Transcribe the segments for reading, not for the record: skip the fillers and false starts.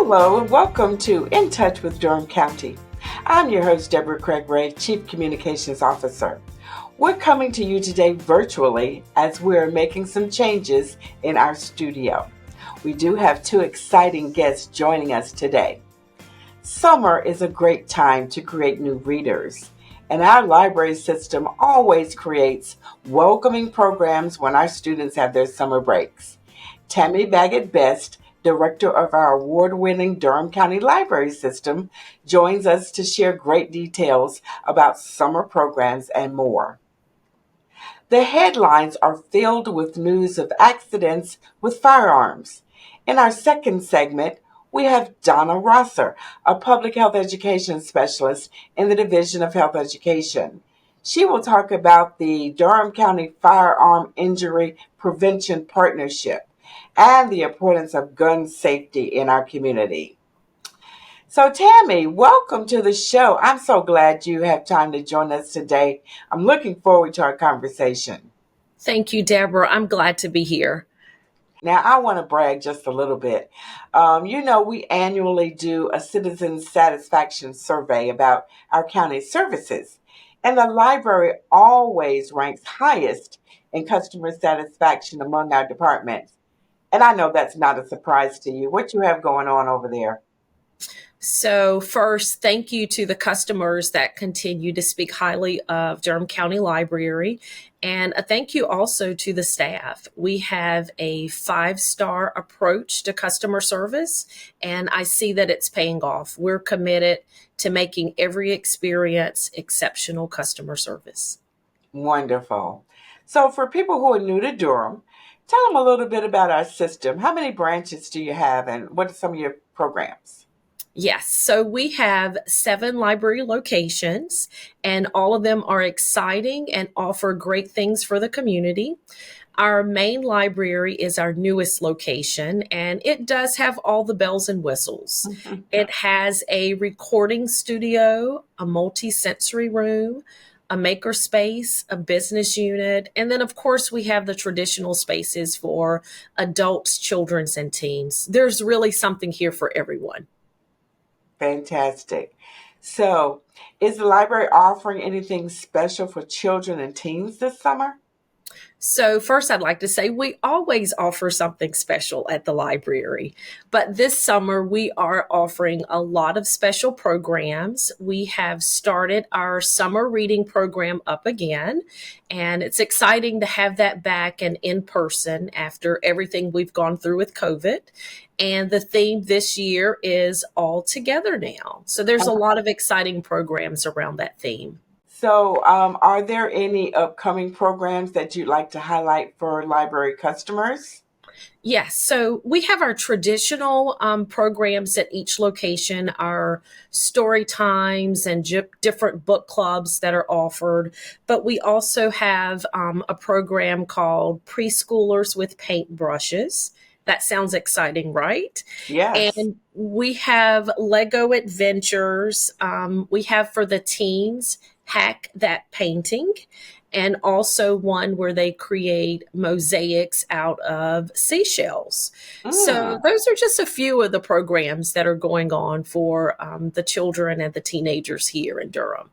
Hello and welcome to In Touch with Durham County. I'm your host, Deborah Craig Ray, Chief Communications Officer. We're coming to you today virtually as we're making some changes in our studio. We do have two exciting guests joining us today. Summer is a great time to create new readers, and our library system always creates welcoming programs when our students have their summer breaks. Tammy Baggett-Best, Director of our award-winning Durham County Library System, joins us to share great details about summer programs and more. The headlines are filled with news of accidents with firearms. In our second segment, we have Donna Rosser, a public health education specialist in the Division of Health Education. She will talk about the Durham County Firearm Injury Prevention Partnership and the importance of gun safety in our community. So Tammy, welcome to the show. I'm so glad you have time to join us today. I'm looking forward to our conversation. Thank you, Deborah. I'm glad to be here. Now, I want to brag just a little bit. We annually do a citizen satisfaction survey about our county services, and the library always ranks highest in customer satisfaction among our departments. And I know that's not a surprise to you. What you have going on over there? So first, thank you to the customers that continue to speak highly of Durham County Library. And a thank you also to the staff. We have a 5-star approach to customer service, and I see that it's paying off. We're committed to making every experience exceptional customer service. Wonderful. So for people who are new to Durham, tell them a little bit about our system. How many branches do you have, and what are some of your programs? Yes, so we have 7 library locations, and all of them are exciting and offer great things for the community. Our main library is our newest location, and it does have all the bells and whistles. It has a recording studio, a multi-sensory room, a maker space, a business unit, and then of course we have the traditional spaces for adults, children, and teens. There's really something here for everyone. Fantastic. So, is the library offering anything special for children and teens this summer? So first, I'd like to say we always offer something special at the library, but this summer we are offering a lot of special programs. We have started our summer reading program up again, and it's exciting to have that back and in person after everything we've gone through with COVID. And the theme this year is all together now. So there's a lot of exciting programs around that theme. So, are there any upcoming programs that you'd like to highlight for library customers? Yes, so we have our traditional programs at each location, our story times and different book clubs that are offered. But we also have a program called Preschoolers with Paintbrushes. That sounds exciting, right? Yes. And we have Lego Adventures. We have for the teens, Hack That Painting, and also one where they create mosaics out of seashells. So those are just a few of the programs that are going on for the children and the teenagers here in Durham.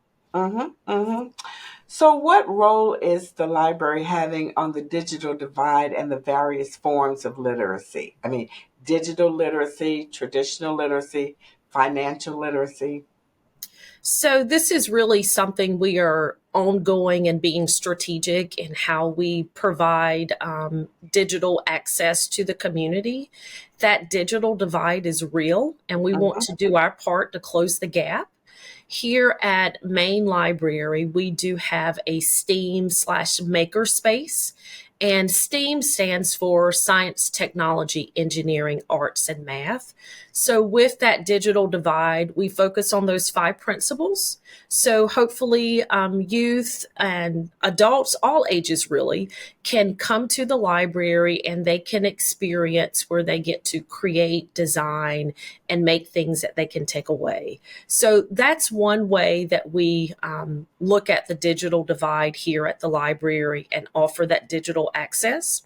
So, what role is the library having on the digital divide and the various forms of literacy? I mean, digital literacy, traditional literacy, financial literacy. So this is really something we are ongoing and being strategic in how we provide digital access to the community. That digital divide is real, and we want to do our part to close the gap. Here at Main Library, we do have a STEAM/maker space, and STEAM stands for Science, Technology, Engineering, Arts, and Math. So with that digital divide, we focus on those 5 principles. So hopefully youth and adults, all ages really, can come to the library and they can experience where they get to create, design, and make things that they can take away. So that's one way that we look at the digital divide here at the library and offer that digital digital access.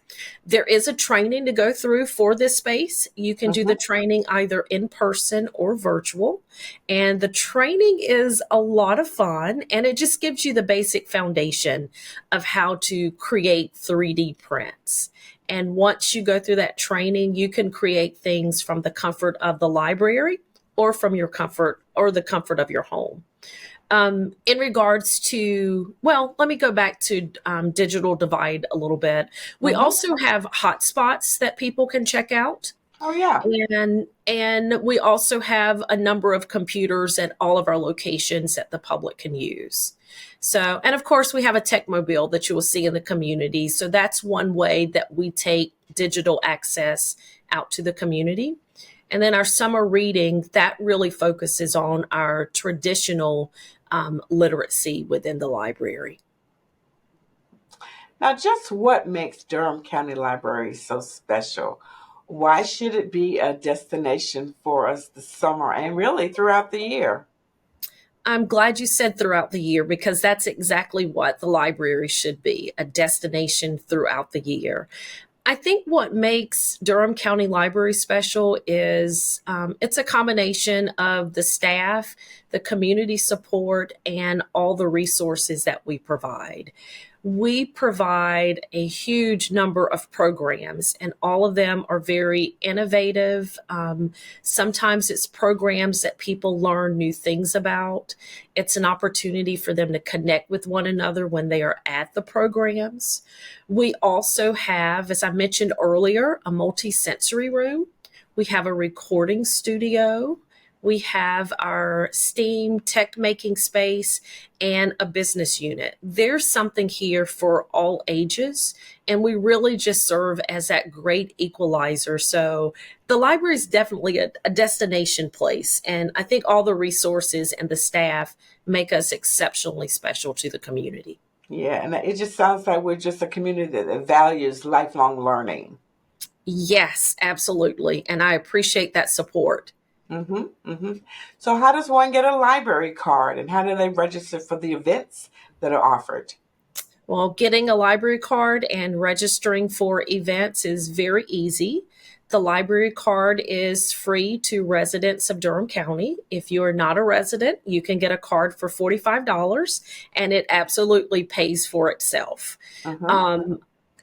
There is a training to go through for this space. You can do the training either in person or virtual. And the training is a lot of fun, and it just gives you the basic foundation of how to create 3D prints. And once you go through that training, you can create things from the comfort of the library or from your comfort or the comfort of your home. In regards to, well, let me go back to digital divide a little bit. We also have hotspots that people can check out. Oh, yeah. And we also have a number of computers at all of our locations that the public can use. So, and of course, we have a techmobile that you will see in the community. So that's one way that we take digital access out to the community. And then our summer reading, that really focuses on our traditional literacy within the library. Now, just what makes Durham County Library so special? Why should it be a destination for us this summer and really throughout the year? I'm glad you said throughout the year, because that's exactly what the library should be, a destination throughout the year. I think what makes Durham County Library special is it's a combination of the staff, the community support, and all the resources that we provide. We provide a huge number of programs, and all of them are very innovative. Sometimes it's programs that people learn new things about. It's an opportunity for them to connect with one another when they are at the programs. We also have, as I mentioned earlier, a multi-sensory room. We have a recording studio. We have our STEAM tech making space and a business unit. There's something here for all ages, and we really just serve as that great equalizer. So the library is definitely a destination place, and I think all the resources and the staff make us exceptionally special to the community. Yeah, and it just sounds like we're just a community that values lifelong learning. Yes, absolutely, and I appreciate that support. So how does one get a library card, and how do they register for the events that are offered? Well, getting a library card and registering for events is very easy. The library card is free to residents of Durham County. If you are not a resident, you can get a card for $45, and it absolutely pays for itself.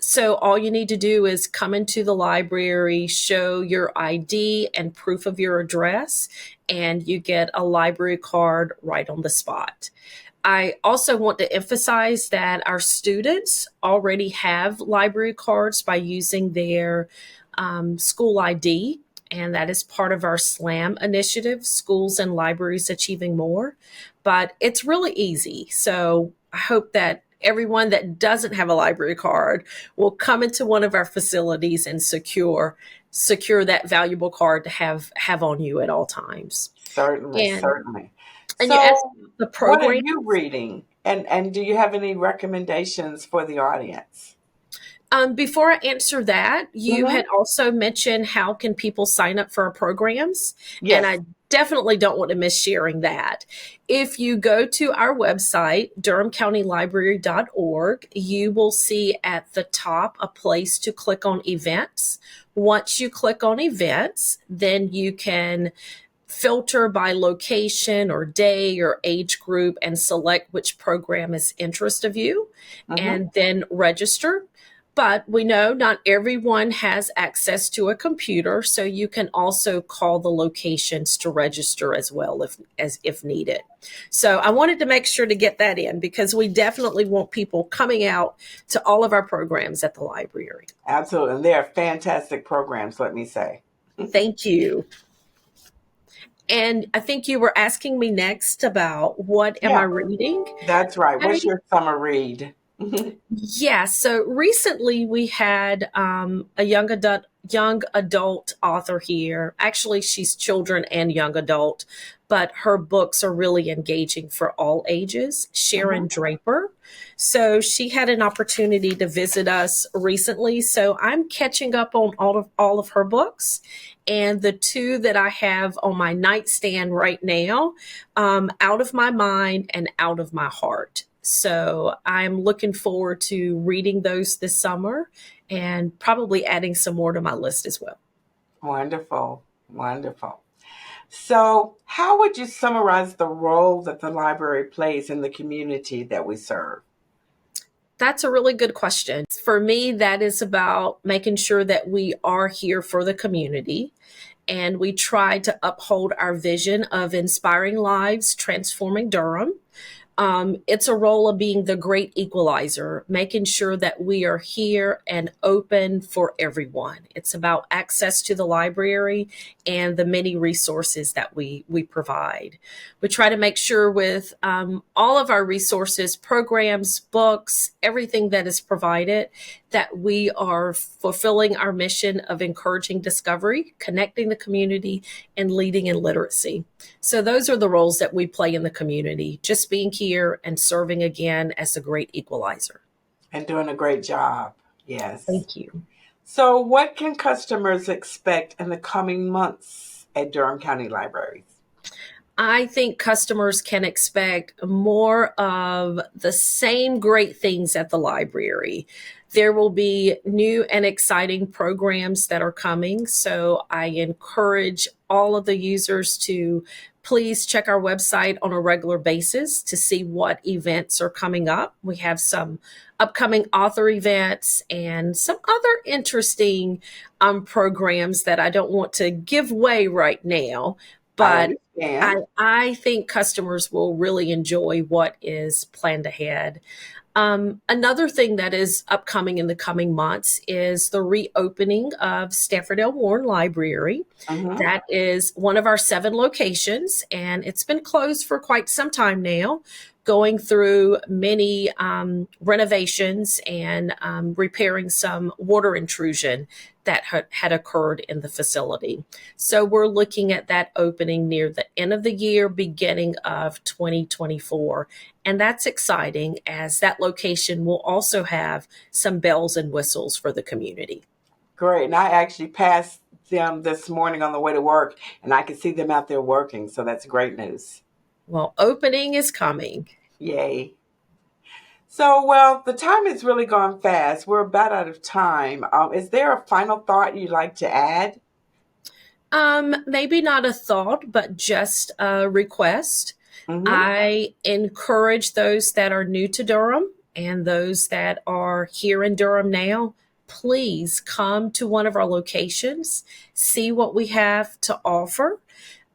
So all you need to do is come into the library, show your ID and proof of your address, and you get a library card right on the spot. I also want to emphasize that our students already have library cards by using their school ID, and that is part of our SLAM initiative, Schools and Libraries Achieving More. But it's really easy. So I hope that everyone that doesn't have a library card will come into one of our facilities and secure that valuable card to have on you at all times. Certainly, certainly. And So, you asked the what are program. you reading? And do you have any recommendations for the audience? Before I answer that, you had also mentioned how can people sign up for our programs? And I Yes. definitely don't want to miss sharing that. If you go to our website, durhamcountylibrary.org, you will see at the top a place to click on events. Once you click on events, then you can filter by location or day or age group and select which program is interest of you, and then register. But we know not everyone has access to a computer, so you can also call the locations to register as well if needed. So I wanted to make sure to get that in, because we definitely want people coming out to all of our programs at the library. Absolutely. And they are fantastic programs, let me say. Thank you. And I think you were asking me next about what am I Yeah, reading? that's right. What's your summer read? Yeah, so recently we had a young adult author here. Actually, she's children and young adult, but her books are really engaging for all ages. Sharon Draper. So she had an opportunity to visit us recently. So I'm catching up on all of her books. And the two that I have on my nightstand right now, Out of My Mind and Out of My Heart. So I'm looking forward to reading those this summer and probably adding some more to my list as well. Wonderful, wonderful. So, how would you summarize the role that the library plays in the community that we serve? That's a really good question. For me, that is about making sure that we are here for the community and we try to uphold our vision of inspiring lives, transforming Durham. It's a role of being the great equalizer, making sure that we are here and open for everyone. It's about access to the library and the many resources that we provide. We try to make sure with all of our resources, programs, books, everything that is provided, that we are fulfilling our mission of encouraging discovery, connecting the community, and leading in literacy. So those are the roles that we play in the community, just being here and serving again as a great equalizer. And doing a great job. Yes. Thank you. So, what can customers expect in the coming months at Durham County Libraries? I think customers can expect more of the same great things at the library. There will be new and exciting programs that are coming. So I encourage all of the users to please check our website on a regular basis to see what events are coming up. We have some upcoming author events and some other interesting programs that I don't want to give away right now. But I think customers will really enjoy what is planned ahead. Another thing that is upcoming in the coming months is the reopening of Stafford L. Warren Library. That is one of our 7 locations, and it's been closed for quite some time now, going through many renovations and repairing some water intrusion that had occurred in the facility. So we're looking at that opening near the end of the year, beginning of 2024. And that's exciting, as that location will also have some bells and whistles for the community. Great. And I actually passed them this morning on the way to work, and I could see them out there working. So that's great news. Well, opening is coming. Yay. So, well, the time has really gone fast. We're about out of time. Is there a final thought you'd like to add? Maybe not a thought, but just a request. I encourage those that are new to Durham and those that are here in Durham now, please come to one of our locations, see what we have to offer.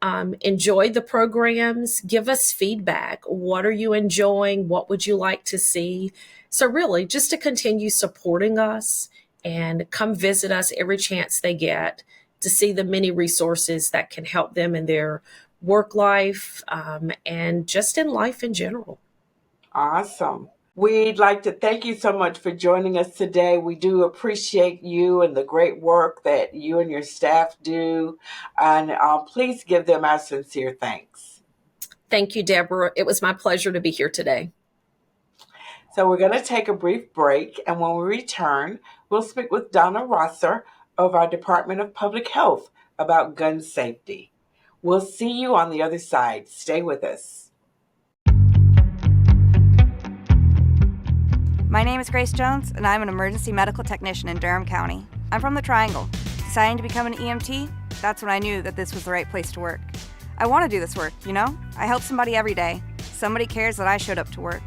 Enjoy the programs, give us feedback. What are you enjoying? What would you like to see? So really, just to continue supporting us and come visit us every chance they get to see the many resources that can help them in their work life and just in life in general. Awesome. We'd like to thank you so much for joining us today. We do appreciate you and the great work that you and your staff do. And please give them our sincere thanks. Thank you, Deborah. It was my pleasure to be here today. So we're going to take a brief break. And when we return, we'll speak with Donna Rosser of our Department of Public Health about gun safety. We'll see you on the other side. Stay with us. My name is Grace Jones, and I'm an emergency medical technician in Durham County. I'm from the Triangle. Deciding to become an EMT, that's when I knew that this was the right place to work. I want to do this work, you know? I help somebody every day. Somebody cares that I showed up to work.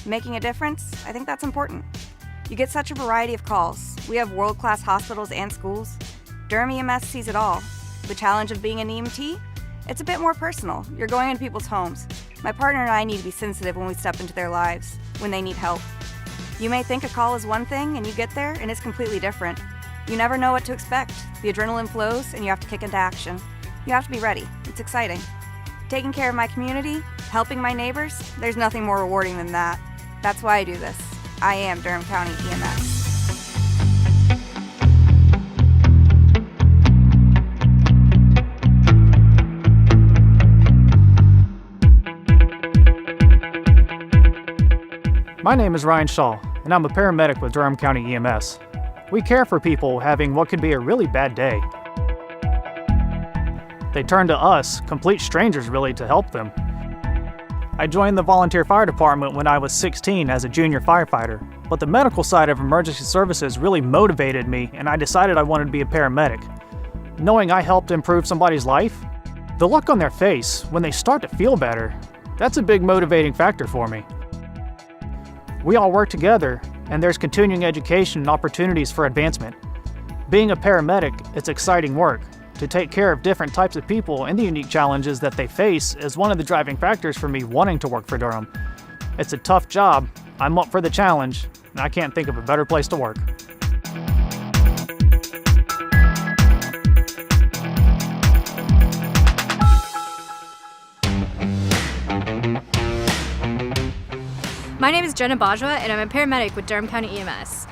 Making a difference, I think that's important. You get such a variety of calls. We have world-class hospitals and schools. Durham EMS sees it all. The challenge of being an EMT? It's a bit more personal. You're going into people's homes. My partner and I need to be sensitive when we step into their lives, when they need help. You may think a call is one thing and you get there and it's completely different. You never know what to expect. The adrenaline flows and you have to kick into action. You have to be ready. It's exciting. Taking care of my community, helping my neighbors, there's nothing more rewarding than that. That's why I do this. I am Durham County EMS. My name is Ryan Shaw, and I'm a paramedic with Durham County EMS. We care for people having what could be a really bad day. They turn to us, complete strangers really, to help them. I joined the volunteer fire department when I was 16 as a junior firefighter, but the medical side of emergency services really motivated me, and I decided I wanted to be a paramedic. Knowing I helped improve somebody's life, the look on their face when they start to feel better, that's a big motivating factor for me. We all work together, and there's continuing education and opportunities for advancement. Being a paramedic, it's exciting work. To take care of different types of people and the unique challenges that they face is one of the driving factors for me wanting to work for Durham. It's a tough job, I'm up for the challenge, and I can't think of a better place to work. My name is Jenna Bajwa, and I'm a paramedic with Durham County EMS.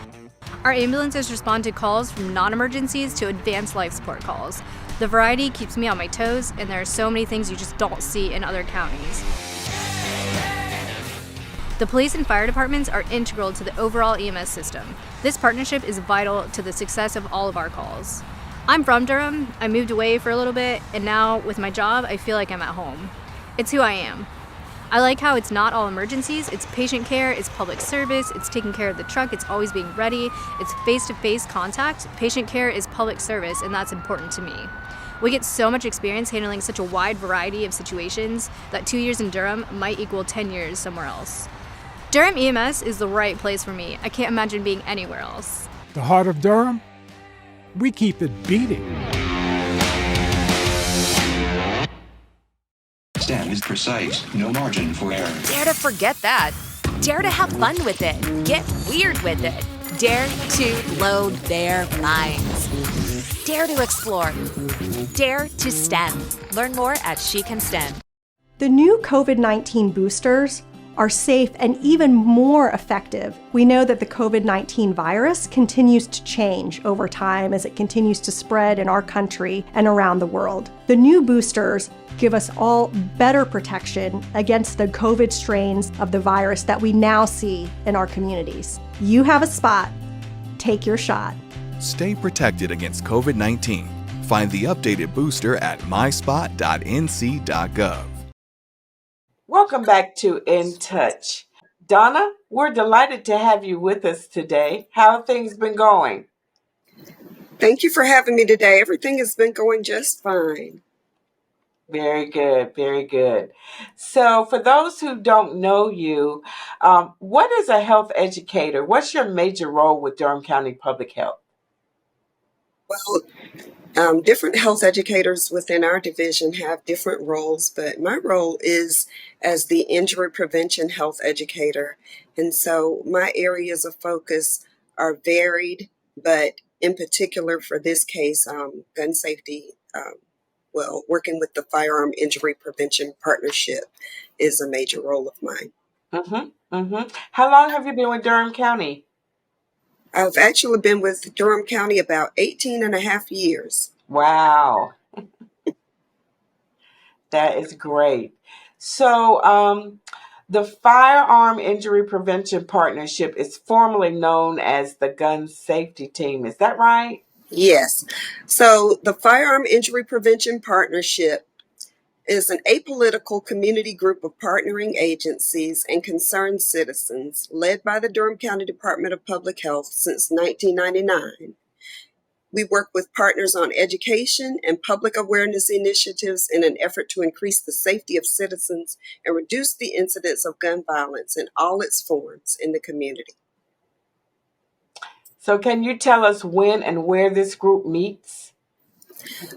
Our ambulances respond to calls from non-emergencies to advanced life support calls. The variety keeps me on my toes, and there are so many things you just don't see in other counties. The police and fire departments are integral to the overall EMS system. This partnership is vital to the success of all of our calls. I'm from Durham. I moved away for a little bit, and now with my job, I feel like I'm at home. It's who I am. I like how it's not all emergencies, it's patient care, it's public service, it's taking care of the truck, it's always being ready, it's face-to-face contact. Patient care is public service, and that's important to me. We get so much experience handling such a wide variety of situations that 2 years in Durham might equal 10 years somewhere else. Durham EMS is the right place for me. I can't imagine being anywhere else. The heart of Durham? We keep it beating. STEM is precise, no margin for error. Dare to forget that. Dare to have fun with it. Get weird with it. Dare to load their minds. Dare to explore. Dare to STEM. Learn more at She Can STEM. The new COVID-19 boosters are safe and even more effective. We know that the COVID-19 virus continues to change over time as it continues to spread in our country and around the world. The new boosters give us all better protection against the COVID strains of the virus that we now see in our communities. You have a spot. Take your shot. Stay protected against COVID-19. Find the updated booster at myspot.nc.gov. Welcome back to In Touch. Donna, we're delighted to have you with us today. How have things been going? Thank you for having me today. Everything has been going just fine. Very good, very good. So for those who don't know you, what is a health educator? What's your major role with Durham County Public Health? Well, different health educators within our division have different roles, but my role is as the injury prevention health educator. And so my areas of focus are varied, but in particular for this case, gun safety, working with the Firearm Injury Prevention Partnership is a major role of mine. How long have you been with Durham County? I've actually been with Durham County about 18 and a half years. Wow. That is great. So the Firearm Injury Prevention Partnership is formally known as the Gun Safety Team. Is that right? Yes. So the Firearm Injury Prevention Partnership is an apolitical community group of partnering agencies and concerned citizens led by the Durham County Department of Public Health since 1999. We work with partners on education and public awareness initiatives in an effort to increase the safety of citizens and reduce the incidence of gun violence in all its forms in the community. So can you tell us when and where this group meets?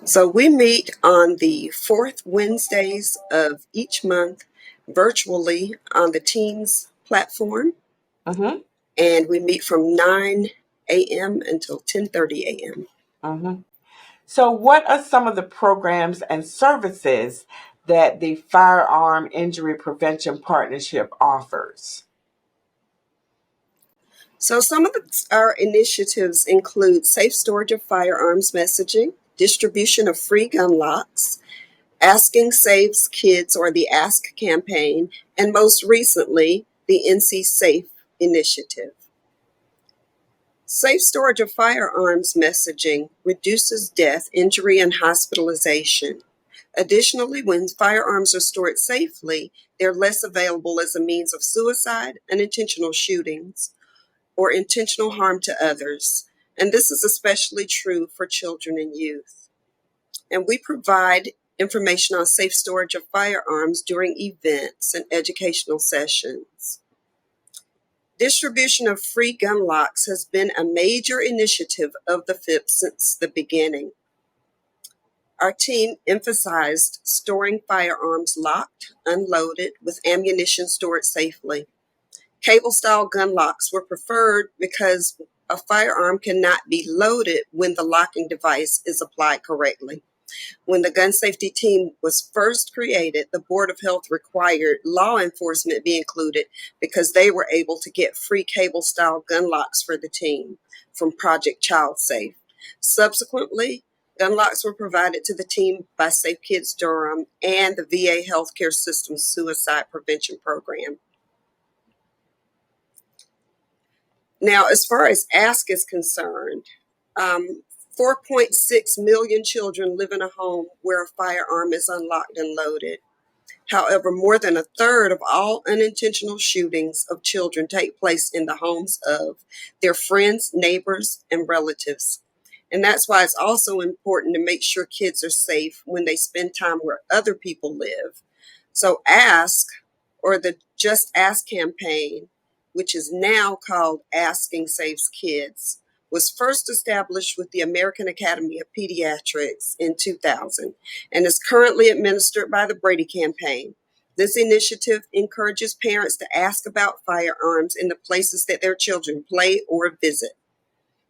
So we meet on the fourth Wednesdays of each month virtually on the Teams platform. And we meet from 9 a.m. until 10:30 a.m. So what are some of the programs and services that the Firearm Injury Prevention Partnership offers? So some of our initiatives include safe storage of firearms messaging, distribution of free gun locks, Asking Saves Kids or the Ask campaign, and most recently, the NC Safe initiative. Safe storage of firearms messaging reduces death, injury, and hospitalization. Additionally, when firearms are stored safely, they're less available as a means of suicide, unintentional shootings, or intentional harm to others. And this is especially true for children and youth. And we provide information on safe storage of firearms during events and educational sessions. Distribution of free gun locks has been a major initiative of the FIP since the beginning. Our team emphasized storing firearms locked, unloaded, with ammunition stored safely. Cable-style gun locks were preferred because a firearm cannot be loaded when the locking device is applied correctly. When the gun safety team was first created, the Board of Health required law enforcement be included because they were able to get free cable-style gun locks for the team from Project Child Safe. Subsequently, gun locks were provided to the team by Safe Kids Durham and the VA Healthcare System's Suicide Prevention Program. Now, as far as ASK is concerned, 4.6 million children live in a home where a firearm is unlocked and loaded. However, more than a third of all unintentional shootings of children take place in the homes of their friends, neighbors, and relatives. And that's why it's also important to make sure kids are safe when they spend time where other people live. So ASK, or the Just Ask campaign, which is now called Asking Saves Kids, was first established with the American Academy of Pediatrics in 2000 and is currently administered by the Brady Campaign. This initiative encourages parents to ask about firearms in the places that their children play or visit,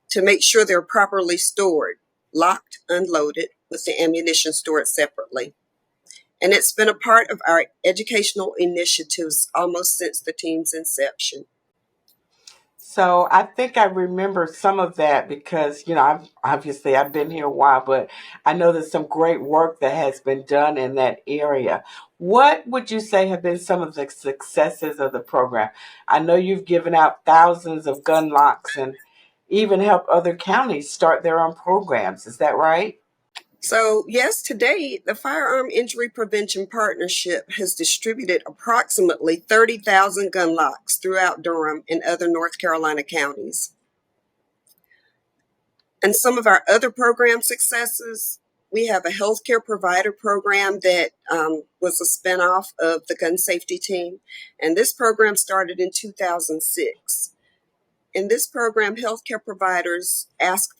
to make sure they're properly stored, locked, unloaded, with the ammunition stored separately. And it's been a part of our educational initiatives almost since the team's inception. So I think I remember some of that because, I've been here a while, but I know there's some great work that has been done in that area. What would you say have been some of the successes of the program? I know you've given out thousands of gun locks and even helped other counties start their own programs. Is that right? So, yes, to date, the Firearm Injury Prevention Partnership has distributed approximately 30,000 gun locks throughout Durham and other North Carolina counties. And some of our other program successes, we have a healthcare provider program that was a spinoff of the gun safety team. And this program started in 2006. In this program, healthcare providers ask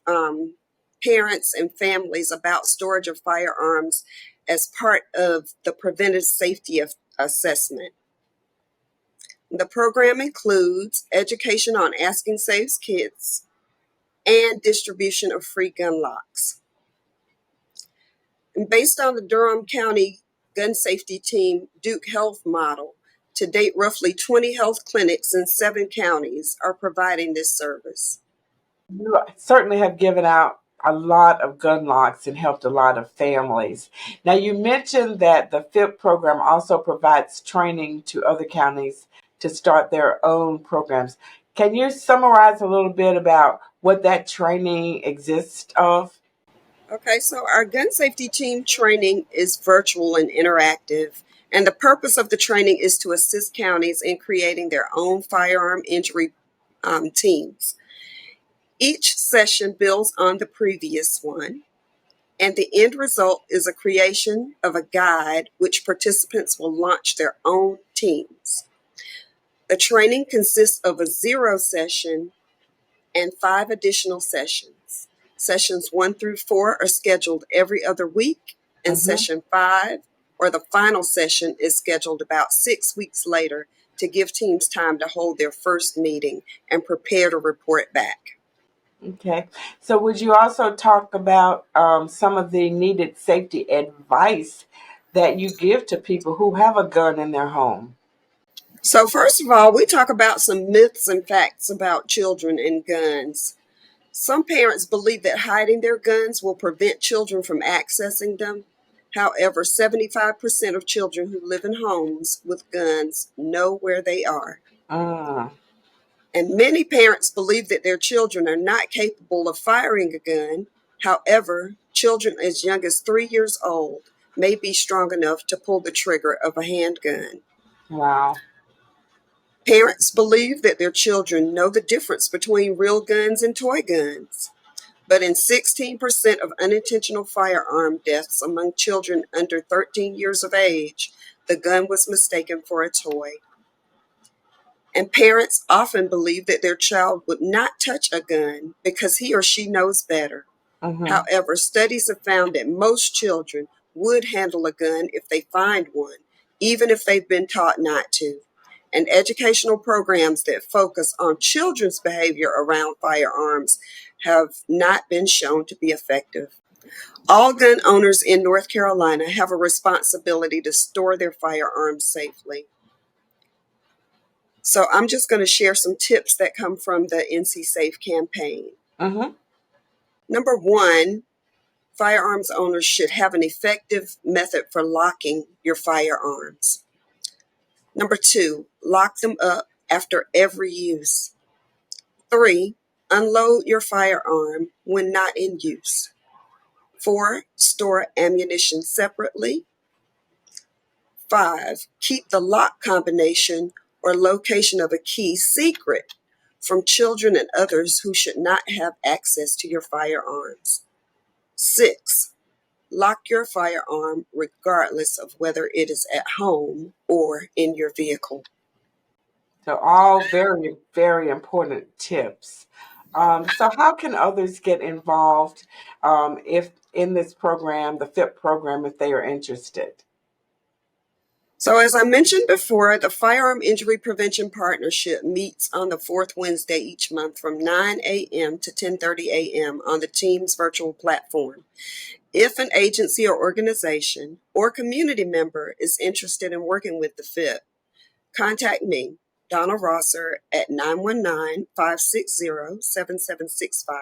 parents and families about storage of firearms as part of the preventive safety assessment. The program includes education on Asking Saves Kids and distribution of free gun locks. And based on the Durham County Gun Safety Team Duke Health model, to date, roughly 20 health clinics in 7 counties are providing this service. You certainly have given out a lot of gun locks and helped a lot of families. Now, you mentioned that the FIP program also provides training to other counties to start their own programs. Can you summarize a little bit about what that training exists of? Okay, so our gun safety team training is virtual and interactive, and the purpose of the training is to assist counties in creating their own firearm injury teams. Each session builds on the previous one, and the end result is a creation of a guide which participants will launch their own teams. The training consists of a 0 session and 5 additional sessions. Sessions 1 through 4 are scheduled every other week, and session 5, or the final session, is scheduled about 6 weeks later to give teams time to hold their first meeting and prepare to report back. Okay. So would you also talk about some of the needed safety advice that you give to people who have a gun in their home? So first of all, we talk about some myths and facts about children and guns. Some parents believe that hiding their guns will prevent children from accessing them. However, 75% of children who live in homes with guns know where they are. And many parents believe that their children are not capable of firing a gun. However, children as young as 3 years old may be strong enough to pull the trigger of a handgun. Wow. Parents believe that their children know the difference between real guns and toy guns. But in 16% of unintentional firearm deaths among children under 13 years of age, the gun was mistaken for a toy. And parents often believe that their child would not touch a gun because he or she knows better. However, studies have found that most children would handle a gun if they find one, even if they've been taught not to. And educational programs that focus on children's behavior around firearms have not been shown to be effective. All gun owners in North Carolina have a responsibility to store their firearms safely. So I'm just going to share some tips that come from the NC Safe campaign. Number one, firearms owners should have an effective method for locking your firearms. Number two, lock them up after every use. 3, unload your firearm when not in use. 4, store ammunition separately. 5, keep the lock combination or location of a key secret from children and others who should not have access to your firearms. 6, lock your firearm regardless of whether it is at home or in your vehicle. So all very, very important tips. So how can others get involved if in this program, the FIP program, if they are interested? So as I mentioned before, the Firearm Injury Prevention Partnership meets on the fourth Wednesday each month from 9 a.m. to 10:30 a.m. on the Teams virtual platform. If an agency or organization or community member is interested in working with the FIP, contact me, Donna Rosser, at 919-560-7765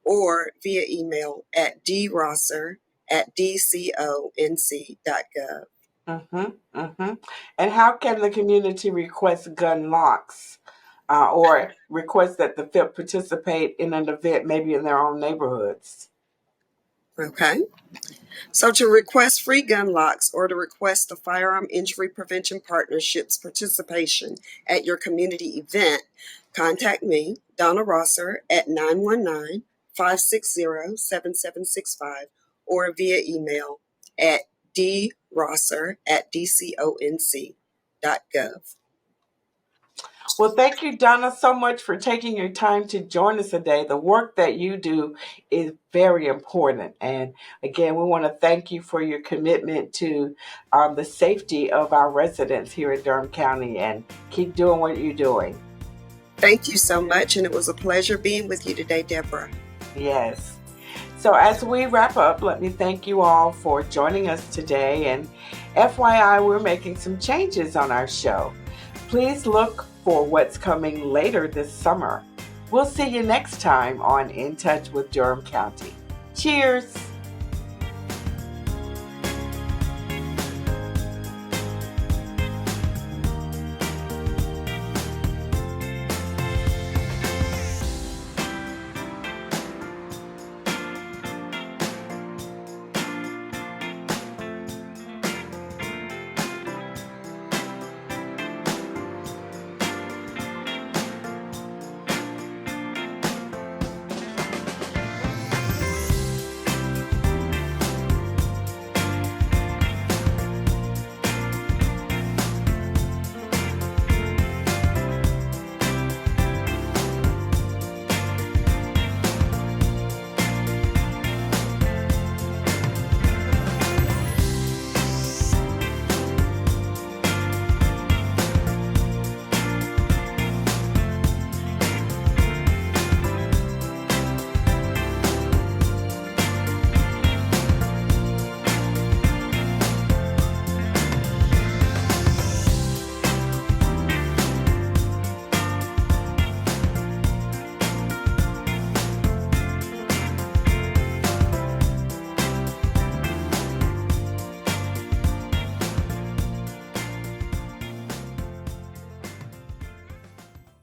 or via email at drosser@dconc.gov. And how can the community request gun locks or request that the FIP participate in an event maybe in their own neighborhoods? Okay. So to request free gun locks or to request the Firearm Injury Prevention Partnership's participation at your community event, contact me, Donna Rosser, at 919-560-7765 or via email at drosser@dconc.gov. Well, thank you, Donna, so much for taking your time to join us today. The work that you do is very important. And again, we want to thank you for your commitment to the safety of our residents here in Durham County, and keep doing what you're doing. Thank you so much, and it was a pleasure being with you today, Deborah. Yes. So as we wrap up, let me thank you all for joining us today. And FYI, we're making some changes on our show. Please look for what's coming later this summer. We'll see you next time on In Touch with Durham County. Cheers!